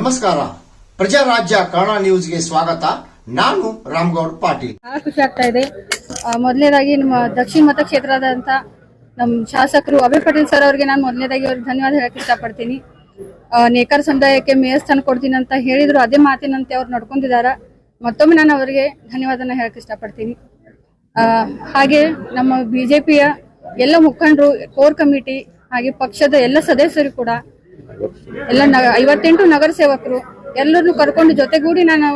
ನಮಸ್ಕಾರ. ಪ್ರಜಾರಾಜ್ಯ ಕನ್ನಡ ನ್ಯೂಸ್ಗೆ ಸ್ವಾಗತ. ನಾನು ರಾಮಗೌಡ ಪಾಟೀಲ್. ಖುಷಿ ಆಗ್ತಾ ಇದೆ. ಮೊದಲನೇದಾಗಿ ನಮ್ಮ ದಕ್ಷಿಣ ಮತಕ್ಷೇತ್ರದಂತ ನಮ್ಮ ಶಾಸಕರು ಅಭಯ್ ಪಟೇಲ್ ಸರ್ ಅವರಿಗೆ ನಾನು ಮೊದಲನೇದಾಗಿ ಅವ್ರಿಗೆ ಧನ್ಯವಾದ ಹೇಳಕ್ ಇಷ್ಟಪಡ್ತೀನಿ. ನೇಕಾರ ಸಮುದಾಯಕ್ಕೆ ಮೇಯರ್ ಸ್ಥಾನ ಕೊಡ್ತೀನಿ ಅಂತ ಹೇಳಿದ್ರು, ಅದೇ ಮಾತಿನಂತೆ ಅವ್ರು ನಡ್ಕೊಂಡಿದ್ದಾರೆ. ಮತ್ತೊಮ್ಮೆ ನಾನು ಅವರಿಗೆ ಧನ್ಯವಾದನ ಹೇಳಕ್ ಇಷ್ಟಪಡ್ತೀನಿ. ಹಾಗೆ ನಮ್ಮ ಬಿಜೆಪಿಯ ಎಲ್ಲ ಮುಖಂಡರು, ಕೋರ್ ಕಮಿಟಿ ಹಾಗೆ ಪಕ್ಷದ ಎಲ್ಲ ಸದಸ್ಯರು ಕೂಡ ಎಲ್ಲ 58 ನಗರ ಸೇವಕರು ಎಲ್ಲರನ್ನು ಕರ್ಕೊಂಡು ಜೊತೆಗೂಡಿ ನಾನು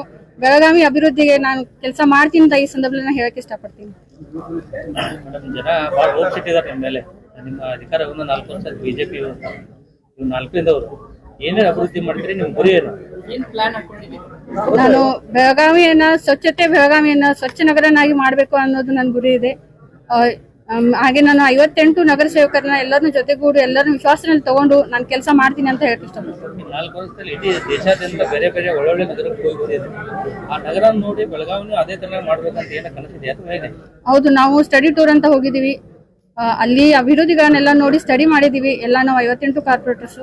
ಬೆಳಗಾವಿ ಅಭಿವೃದ್ಧಿಗೆ ನಾನು ಕೆಲಸ ಮಾಡ್ತೀನಿ ಅಂತ ಈ ಸಂದರ್ಭದಲ್ಲಿ ಹೇಳಕ್ ಇಷ್ಟಪಡ್ತೀನಿ. ಜನ ಬಹಳ ಹೋಪ್ಸ್ ಇಟ್ಟಿದ್ದಾರೆ ನಿಮ್ಮ ಮೇಲೆ. ನಿಮ್ಮ ಅಧಿಕಾರ 4 ವರ್ಷ ಬಿಜೆಪಿ 4 ಏನೇ ಅಭಿವೃದ್ಧಿ ಮಾಡ್ತೀರಿ, ನಿಮ್ ಗುರಿ ಏನು? ನಾನು ಬೆಳಗಾವಿಯನ್ನ ಸ್ವಚ್ಛ ನಗರನಾಗಿ ಮಾಡ್ಬೇಕು ಅನ್ನೋದು ನನ್ನ ಗುರಿ ಇದೆ. ಹಾಗೆ ನಾನು 58 ನಗರ ಸೇವಕರನ್ನ ಎಲ್ಲರನ್ನ ಜೊತೆಗೂಡಿ ಎಲ್ಲರನ್ನ ವಿಶ್ವಾಸದಲ್ಲಿ ತಗೊಂಡು ನಾನು ಕೆಲಸ ಮಾಡ್ತೀನಿ ಅಂತ ಹೇಳಕ್ ಇಷ್ಟಪಡ್ತೀನಿ. 4 ವರ್ಷದಲ್ಲಿ ಇಡೀ ದೇಶಾದ್ಯಂತ ಬೇರೆ ಬೇರೆ ಒಳ್ಳೊಳ್ಳೆ ನಗರಕ್ಕೆ ಹೋಗಿದ್ದೀರಿ. ಆ ನಗರ ನೋಡಿ ಬೆಳಗಾವಿನೂ ಅದೇ ತರ ಮಾಡ್ಬೇಕಂತ ಏನ ಕನಸಿದೆ ಅಥವಾ ಹೇಗೆ? ಹೌದು, ನಾವು ಸ್ಟಡಿ ಟೂರ್ ಅಂತ ಹೋಗಿದ್ದೀವಿ. ಅಲ್ಲಿ ಅಭಿವೃದ್ಧಿಗಳನ್ನೆಲ್ಲ ನೋಡಿ ಸ್ಟಡಿ ಮಾಡಿದೀವಿ. ಎಲ್ಲ ನಾವು 58 ಕಾರ್ಪೊರೇಟರ್ಸ್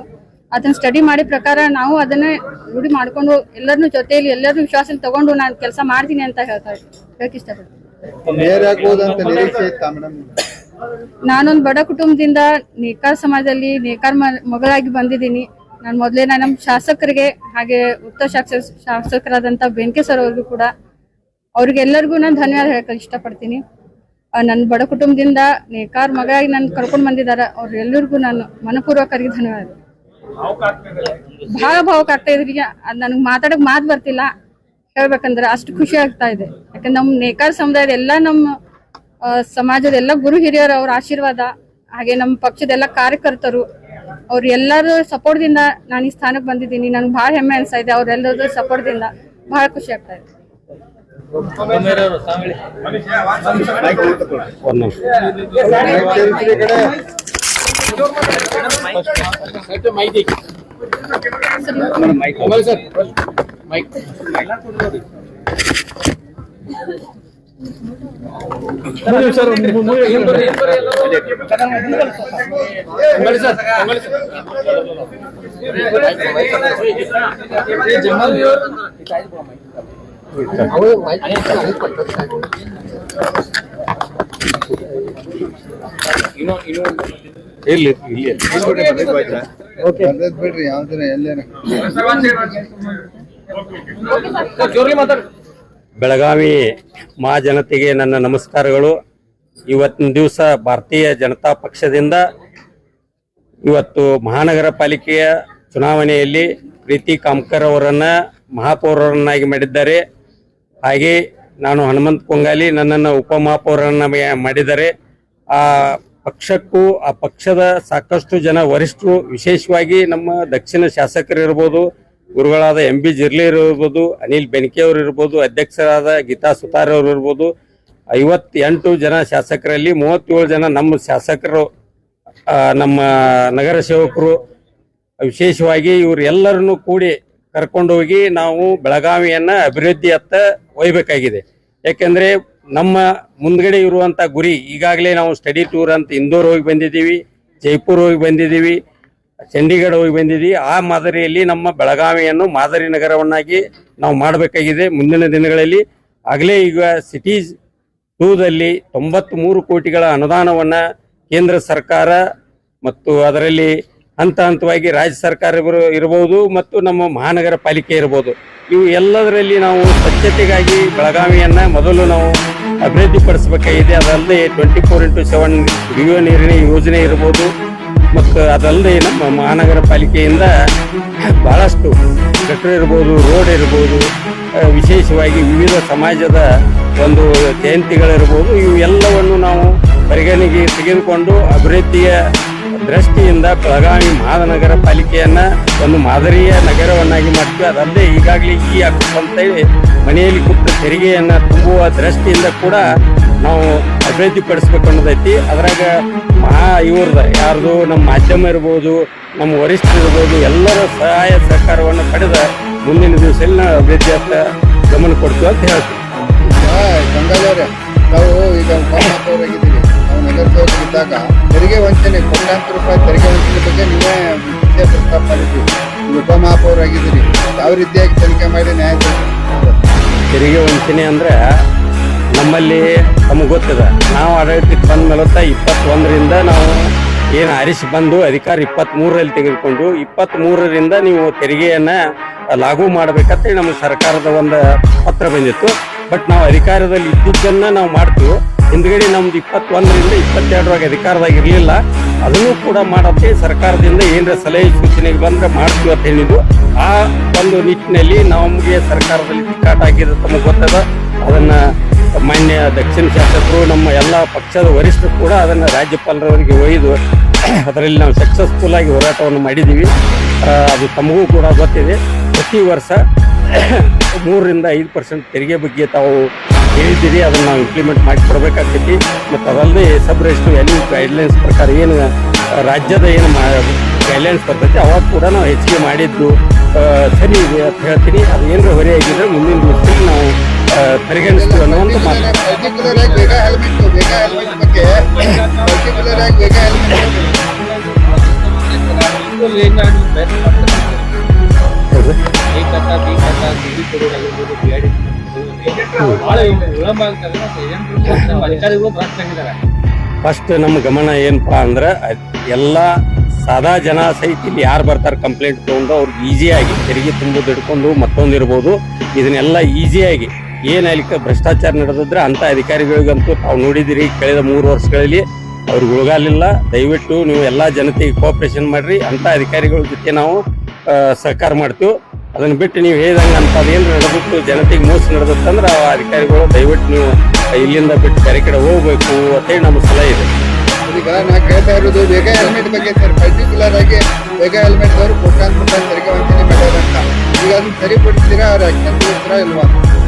ಅದನ್ನ ಸ್ಟಡಿ ಮಾಡಿ ಪ್ರಕಾರ ನಾವು ಅದನ್ನೇ ರೂಢಿ ಮಾಡ್ಕೊಂಡು ಎಲ್ಲರನ್ನೂ ಜೊತೆಯಲ್ಲಿ ಎಲ್ಲರನ್ನೂ ವಿಶ್ವಾಸದಲ್ಲಿ ತಗೊಂಡು ನಾನು ಕೆಲಸ ಮಾಡ್ತೀನಿ ಅಂತ ಹೇಳಕ್ ಇಷ್ಟಪಡ್ತೀನಿ. ನಾನೊಂದು ಬಡ ಕುಟುಂಬದಿಂದ ನೇಕಾರ ಸಮಾಜದಲ್ಲಿ ನೇಕಾರ ಮಗಳಾಗಿ ಬಂದಿದ್ದೀನಿ. ನಾನು ಮೊದಲೇ ನಮ್ಮ ಶಾಸಕರಿಗೆ ಹಾಗೆ ಉತ್ತರ ಶಾಸಕರಾದಂತ ಬೆನ್ಕೆ ಸರ್ ಅವ್ರಿಗೂ ಕೂಡ ಅವ್ರಿಗೆಲ್ಲರಿಗೂ ನಾನು ಧನ್ಯವಾದ ಹೇಳಕ್ ಇಷ್ಟಪಡ್ತೀನಿ. ನನ್ನ ಬಡ ಕುಟುಂಬದಿಂದ ನೇಕಾರ ಮಗಳಾಗಿ ನಾನು ಕರ್ಕೊಂಡು ಬಂದಿದ್ದಾರೆ. ಅವ್ರೆಲ್ಲರಿಗೂ ನಾನು ಮನಪೂರ್ವಕರಿಗೆ ಧನ್ಯವಾದ. ಬಹಳ ಭಾವಕ ಆಗ್ತಾ ಇದ್ರಿ. ನನಗೆ ಮಾತಾಡಕ್ ಮಾತು ಬರ್ತಿಲ್ಲ ಹೇಳ್ಬೇಕಂದ್ರೆ, ಅಷ್ಟು ಖುಷಿ ಆಗ್ತಾ ಇದೆ. ಯಾಕಂದ್ರೆ ನಮ್ಮ ನೇಕಾರ ಸಮುದಾಯದ ಎಲ್ಲ ನಮ್ಮ ಸಮಾಜದ ಎಲ್ಲ ಗುರು ಹಿರಿಯರು ಅವ್ರ ಆಶೀರ್ವಾದ ಹಾಗೆ ನಮ್ಮ ಪಕ್ಷದ ಎಲ್ಲ ಕಾರ್ಯಕರ್ತರು ಅವ್ರ ಎಲ್ಲರ ಸಪೋರ್ಟ್ ದಿಂದ ನಾನು ಈ ಸ್ಥಾನಕ್ಕೆ ಬಂದಿದ್ದೀನಿ. ನನ್ಗೆ ಬಹಳ ಹೆಮ್ಮೆ ಅನ್ಸ್ತಾ ಇದೆ. ಅವ್ರೆಲ್ಲರ ಸಪೋರ್ಟ್ ದಿಂದ ಬಹಳ ಖುಷಿ ಆಗ್ತಾ ಇದೆ. ಬೆಳಗಾವಿ ಮಹಾಜನತೆಗೆ ನನ್ನ ನಮಸ್ಕಾರಗಳು. ಇವತ್ತಿನ ದಿವಸ ಭಾರತೀಯ ಜನತಾ ಪಕ್ಷದಿಂದ ಇವತ್ತು ಮಹಾನಗರ ಪಾಲಿಕೆಯ ಚುನಾವಣೆಯಲ್ಲಿ ಪ್ರೀತಿ ಕಾಮಕರ್ ಅವರನ್ನ ಮಹಾಪೌರರನ್ನಾಗಿ ಮಾಡಿದ್ದಾರೆ. ಹಾಗೆ ನಾನು ಹನುಮಂತ ಕೊಂಗಾಲಿ ನನ್ನನ್ನು ಉಪಮಹಾಪೌರರನ್ನ ಮಾಡಿದ್ದಾರೆ. ಆ ಪಕ್ಷಕ್ಕೂ ಆ ಪಕ್ಷದ ಸಾಕಷ್ಟು ಜನ ವರಿಷ್ಠರು, ವಿಶೇಷವಾಗಿ ನಮ್ಮ ದಕ್ಷಿಣ ಶಾಸಕರಿರ್ಬೋದು, ಗುರುಗಳಾದ MB ಜಿರ್ಲಿ ಇರ್ಬೋದು, ಅನಿಲ್ ಬೆನ್ಕೆ ಅವರು ಇರ್ಬೋದು, ಅಧ್ಯಕ್ಷರಾದ ಗೀತಾ ಸುತಾರ್ ಅವರು ಇರ್ಬೋದು, 58 ಜನ ಶಾಸಕರಲ್ಲಿ 37 ಜನ ನಮ್ಮ ಶಾಸಕರು, ನಮ್ಮ ನಗರ ಸೇವಕರು, ವಿಶೇಷವಾಗಿ ಇವರು ಎಲ್ಲರನ್ನು ಕೂಡಿ ಕರ್ಕೊಂಡು ಹೋಗಿ ನಾವು ಬೆಳಗಾವಿಯನ್ನ ಅಭಿವೃದ್ಧಿಯತ್ತ ಒಯ್ಯಬೇಕಾಗಿದೆ. ಯಾಕೆಂದ್ರೆ ನಮ್ಮ ಮುಂದ್ಗಡೆ ಇರುವಂತ ಗುರಿ, ಈಗಾಗಲೇ ನಾವು ಸ್ಟಡಿ ಟೂರ್ ಅಂತ ಇಂದೋರ್ ಹೋಗಿ ಬಂದಿದ್ದೀವಿ, ಜೈಪುರ್ ಹೋಗಿ ಬಂದಿದ್ದೀವಿ, ಚಂಡೀಗಢ ಹೋಗಿ ಬಂದಿದ್ದೀವಿ. ಆ ಮಾದರಿಯಲ್ಲಿ ನಮ್ಮ ಬೆಳಗಾವಿಯನ್ನು ಮಾದರಿ ನಗರವನ್ನಾಗಿ ನಾವು ಮಾಡಬೇಕಾಗಿದೆ ಮುಂದಿನ ದಿನಗಳಲ್ಲಿ. ಆಗಲೇ ಈಗ ಸಿಟೀಸ್ 2ದಲ್ಲಿ 93 ಕೋಟಿಗಳ ಅನುದಾನವನ್ನ ಕೇಂದ್ರ ಸರ್ಕಾರ ಮತ್ತು ಅದರಲ್ಲಿ ಹಂತವಾಗಿ ರಾಜ್ಯ ಸರ್ಕಾರ ಇರಬಹುದು ಮತ್ತು ನಮ್ಮ ಮಹಾನಗರ ಪಾಲಿಕೆ ಇರಬಹುದು, ಇವು ಎಲ್ಲದರಲ್ಲಿ ನಾವು ಸ್ವಚ್ಛತೆಗಾಗಿ ಬೆಳಗಾವಿಯನ್ನ ಮೊದಲು ನಾವು ಅಭಿವೃದ್ಧಿ ಪಡಿಸಬೇಕಾಗಿದೆ. ಅದಲ್ಲದೆ 24x7 ಕುಡಿಯುವ ನೀರಿನ ಯೋಜನೆ ಇರಬಹುದು ಮತ್ತು ಅದಲ್ಲದೆ ನಮ್ಮ ಮಹಾನಗರ ಪಾಲಿಕೆಯಿಂದ ಬಹಳಷ್ಟು ಗಟರ್ ಇರ್ಬೋದು, ರೋಡ್ ಇರ್ಬೋದು, ವಿಶೇಷವಾಗಿ ವಿವಿಧ ಸಮಾಜದ ಒಂದು ಜಯಂತಿಗಳಿರ್ಬೋದು, ಇವು ಎಲ್ಲವನ್ನು ನಾವು ಪರಿಗಣನೆಗೆ ತೆಗೆದುಕೊಂಡು ಅಭಿವೃದ್ಧಿಯ ದೃಷ್ಟಿಯಿಂದ ಬೆಳಗಾವಿ ಮಹಾನಗರ ಪಾಲಿಕೆಯನ್ನ ಒಂದು ಮಾದರಿಯ ನಗರವನ್ನಾಗಿ ಮಾಡ್ತೀವಿ. ಅದಲ್ಲದೆ ಈಗಾಗಲೇ ಈ ಅಂತೇಳಿ ಮನೆಯಲ್ಲಿ ಕೂತ ತೆರಿಗೆಯನ್ನ ತುಂಬುವ ದೃಷ್ಟಿಯಿಂದ ಕೂಡ ನಾವು ಅಭಿವೃದ್ಧಿ ಪಡಿಸ್ಬೇಕು ಅನ್ನೋದೈತಿ. ಅದ್ರಾಗ ಇವ್ರದ ಯಾರ್ದು ನಮ್ಮ ಮಾಧ್ಯಮ ಇರ್ಬೋದು, ನಮ್ಮ ವರಿಷ್ಠರು ಇರ್ಬೋದು, ಎಲ್ಲರ ಸಹಾಯ ಸಹಕಾರವನ್ನು ಪಡೆದ ಮುಂದಿನ ದಿವಸದಲ್ಲಿ ನಾವು ಅಭಿವೃದ್ಧಿಯತ್ತ ಗಮನ ಕೊಡ್ತೀವಿ ಅಂತ ಹೇಳ್ತೀವಿ. ನಾವು ಈಗ ಉಪಮಹಾಪೌರಾಗಿದ್ದೀವಿ. ನಾವು ನಗರ ಸೇವಕರಿದ್ದಾಗ ತೆರಿಗೆ ವಂಚನೆ, ಕೋಟ್ಯಾಂತರ ರೂಪಾಯಿ ತೆರಿಗೆ ವಂಚನೆ ಬಗ್ಗೆ ನೀವೇ ಪ್ರಸ್ತಾಪ ಮಾಡಿದ್ವಿ. ಉಪಮಹಾಪೌರ ಆಗಿದ್ದೀರಿ, ಯಾವ ರೀತಿಯಾಗಿ ತನಿಖೆ ಮಾಡಿ ನ್ಯಾಯ ತೆರಿಗೆ ವಂಚನೆ ಅಂದ್ರೆ ನಮ್ಮಲ್ಲಿ ನಮಗೆ ಗೊತ್ತಿದೆ. ನಾವು ಆಡಳಿತಕ್ಕೆ ಬಂದ ಮೇಲೆ 21ರಿಂದ ನಾವು ಏನು ಆರಿಸಿ ಬಂದು ಅಧಿಕಾರ 23ರಲ್ಲಿ ತೆಗೆದುಕೊಂಡು 23ರಿಂದ ನೀವು ತೆರಿಗೆಯನ್ನ ಲಾಗು ಮಾಡ್ಬೇಕಂತೇಳಿ ನಮಗೆ ಸರ್ಕಾರದ ಒಂದು ಪತ್ರ ಬಂದಿತ್ತು. ಬಟ್ ನಾವು ಅಧಿಕಾರದಲ್ಲಿ ಇದ್ದಿದ್ದನ್ನ ನಾವು ಮಾಡ್ತೀವಿ. ಹಿಂದ್ಗಡೆ ನಮ್ದು 21ರಿಂದ 22ರಾಗ ಅಧಿಕಾರದಾಗ ಇರಲಿಲ್ಲ. ಅದನ್ನು ಕೂಡ ಮಾಡತ್ತೆ ಸರ್ಕಾರದಿಂದ ಏನರ ಸಲಹೆ ಸೂಚನೆಗೆ ಬಂದ್ರೆ ಮಾಡ್ತೀವಿ ಅಂತ ಹೇಳಿದ್ದು. ಆ ಒಂದು ನಿಟ್ಟಿನಲ್ಲಿ ನಮಗೆ ಸರ್ಕಾರದಲ್ಲಿ ತಿಕ್ಕಾಟ ಆಗಿದೆ ತಮಗೆ ಗೊತ್ತದ. ಅದನ್ನ ಮಾನ್ಯ ದಕ್ಷಿಣ ಶಾಸಕರು ನಮ್ಮ ಎಲ್ಲ ಪಕ್ಷದ ವರಿಷ್ಠರು ಕೂಡ ಅದನ್ನ ರಾಜ್ಯಪಾಲರವರಿಗೆ ಒಯ್ದು ಅದರಲ್ಲಿ ನಾವು ಸಕ್ಸಸ್ಫುಲ್ ಆಗಿ ಹೋರಾಟವನ್ನು ಮಾಡಿದ್ದೀವಿ. ಅದು ತಮಗೂ ಕೂಡ ಗೊತ್ತಿದೆ. ಪ್ರತಿ ವರ್ಷ 3ರಿಂದ 5% ತೆರಿಗೆ ಬಗ್ಗೆ ತಾವು ಹೇಳಿದ್ದೀರಿ, ಅದನ್ನು ನಾವು ಇಂಪ್ಲಿಮೆಂಟ್ ಮಾಡಿ ಕೊಡಬೇಕಾಗ್ತೈತಿ. ಮತ್ತು ಅದಲ್ಲದೆ ಸಬ್ ರಿಜಿಸ್ಟ್ರಿ ವ್ಯಾಲ್ಯೂ ಗೈಡ್ಲೈನ್ಸ್ ಪ್ರಕಾರ ಏನು ರಾಜ್ಯದ ಏನು ಗೈಡ್ಲೈನ್ಸ್ ಬರ್ತೈತಿ ಅವಾಗ ಕೂಡ ನಾವು ಹೆಚ್ಚಿಗೆ ಮಾಡಿದ್ದು ಸರಿ ಇದೆ ಅಂತ ಹೇಳ್ತೀನಿ. ಅದು ಏನರ ಹೊರೆ ಆಗಿದ್ರೆ ಮುಂದಿನ ದಿವಸದಲ್ಲಿ ನಾವು ಪರಿಗಣಿಸ್ತೀವಿ ಅನ್ನುವಂಥ ಮಾತು. ಪರ್ಟಿಕ್ಯುಲರ್ ಆಗಿ ವೇಗ ಹೆಲ್ಮೆಟ್ ಬಗ್ಗೆ ಪರ್ಟಿಕ್ಯುಲರ್ ಆಗಿ ವೇಗ ಹೆಲ್ಮೆಟ್ ಹೌದು. ಫಸ್ಟ್ ನಮ್ಮ ಗಮನ ಏನಪ್ಪಾ ಅಂದ್ರೆ ಎಲ್ಲ ಸಾದಾ ಜನ ಸಹಿತ ಇಲ್ಲಿ ಯಾರು ಬರ್ತಾರೆ ಕಂಪ್ಲೇಂಟ್ ತಗೊಂಡು ಅವ್ರಿಗೆ ಈಸಿಯಾಗಿ ತೆರಿಗೆ ತುಂಬೋದು ಹಿಡ್ಕೊಂಡು ಮತ್ತೊಂದು ಇರ್ಬೋದು, ಇದನ್ನೆಲ್ಲ ಈಸಿಯಾಗಿ ಏನು ಅಲ್ಲಿ ಭ್ರಷ್ಟಾಚಾರ ನಡೆದಿದ್ರೆ ಅಂಥ ಅಧಿಕಾರಿಗಳಿಗಂತೂ ತಾವು ನೋಡಿದಿರಿ ಕಳೆದ 3 ವರ್ಷಗಳಲ್ಲಿ ಅವ್ರಿಗೆ ಉಳ್ಗಾಲಿಲ್ಲ. ದಯವಿಟ್ಟು ನೀವು ಎಲ್ಲ ಜನತೆಗೆ ಕೋಆಪರೇಷನ್ ಮಾಡ್ರಿ. ಅಂಥ ಅಧಿಕಾರಿಗಳ ಜೊತೆ ನಾವು ಸಹಕಾರ ಮಾಡ್ತೀವಿ. ಅದನ್ನ ಬಿಟ್ಟು ನೀವು ಹೇಳಿದಂಗೆ ಅಂಥದ್ದೇನು ನಡೆದಿತ್ತು ಜನತೆಗೆ ಮೋಸ ನಡೆದಿತ್ತಂದ್ರೆ ಆ ಅಧಿಕಾರಿಗಳು ದಯವಿಟ್ಟು ನೀವು ಇಲ್ಲಿಂದ ಬಿಟ್ಟು ಬೇರೆ ಕಡೆ ಹೋಗ್ಬೇಕು ಅಂತೇಳಿ ನಮ್ಮ ಸಲಹೆ ಇದೆ. ಈಗ ನಾ ಕೇಳ್ತಾ ಇರೋದು ವೇಗ ಹೆಲ್ಮೆಟ್ ಬಗ್ಗೆ ಸರ್. ಪರ್ಟಿಕ್ಯುಲರ್ ಆಗಿ ವೇಗ ಹೆಲ್ಮೆಟ್ ಅವರು ಕೋಟ್ಯಾಂತರ ತೆರಿಗೆ ವಂಚನೆ ಮಾಡ್ಯಾರಂತ. ಈಗ ಅದನ್ನ ಸರಿಪಡಿಸ್ತೀರಾ, ಅವ್ರ ಆಕ್ಷನ್ ತಗೋತೀರಾ ಇಲ್ವಾ?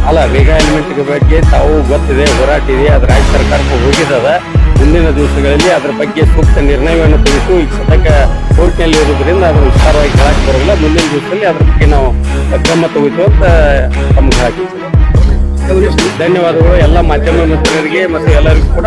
ಅಲ್ಲ, ವೇಗ ಹೆಲ್ಮೆಟ್ ಬಗ್ಗೆ ತಾವು ಗೊತ್ತಿದೆ, ಹೋರಾಟ ಇದೆ, ಅದು ರಾಜ್ಯ ಸರ್ಕಾರಕ್ಕೆ ಹೋಗಿದ್ದದ. ಮುಂದಿನ ದಿವಸಗಳಲ್ಲಿ ಅದರ ಬಗ್ಗೆ ಸೂಕ್ತ ನಿರ್ಣಯವನ್ನು ತೆಗೆದು ಈಗ ಸದ್ಯಕ್ಕೆ ಕೋರ್ಟ್ನಲ್ಲಿ ಇರೋದ್ರಿಂದ ಅದನ್ನು ವಿಸ್ತಾರವಾಗಿ ಹೇಳಕ್ಕೆ ಬರೋಲ್ಲ. ಮುಂದಿನ ದಿವಸದಲ್ಲಿ ಅದ್ರ ಬಗ್ಗೆ ನಾವು ಕ್ರಮ ತಗೋತೀವಿ ಅಂತ ತಮ್ಗೆ ಹಾಕಿ ಧನ್ಯವಾದಗಳು ಎಲ್ಲ ಮಾಧ್ಯಮ ಮಿತ್ರರಿಗೆ ಮತ್ತು ಎಲ್ಲರಿಗೂ ಕೂಡ.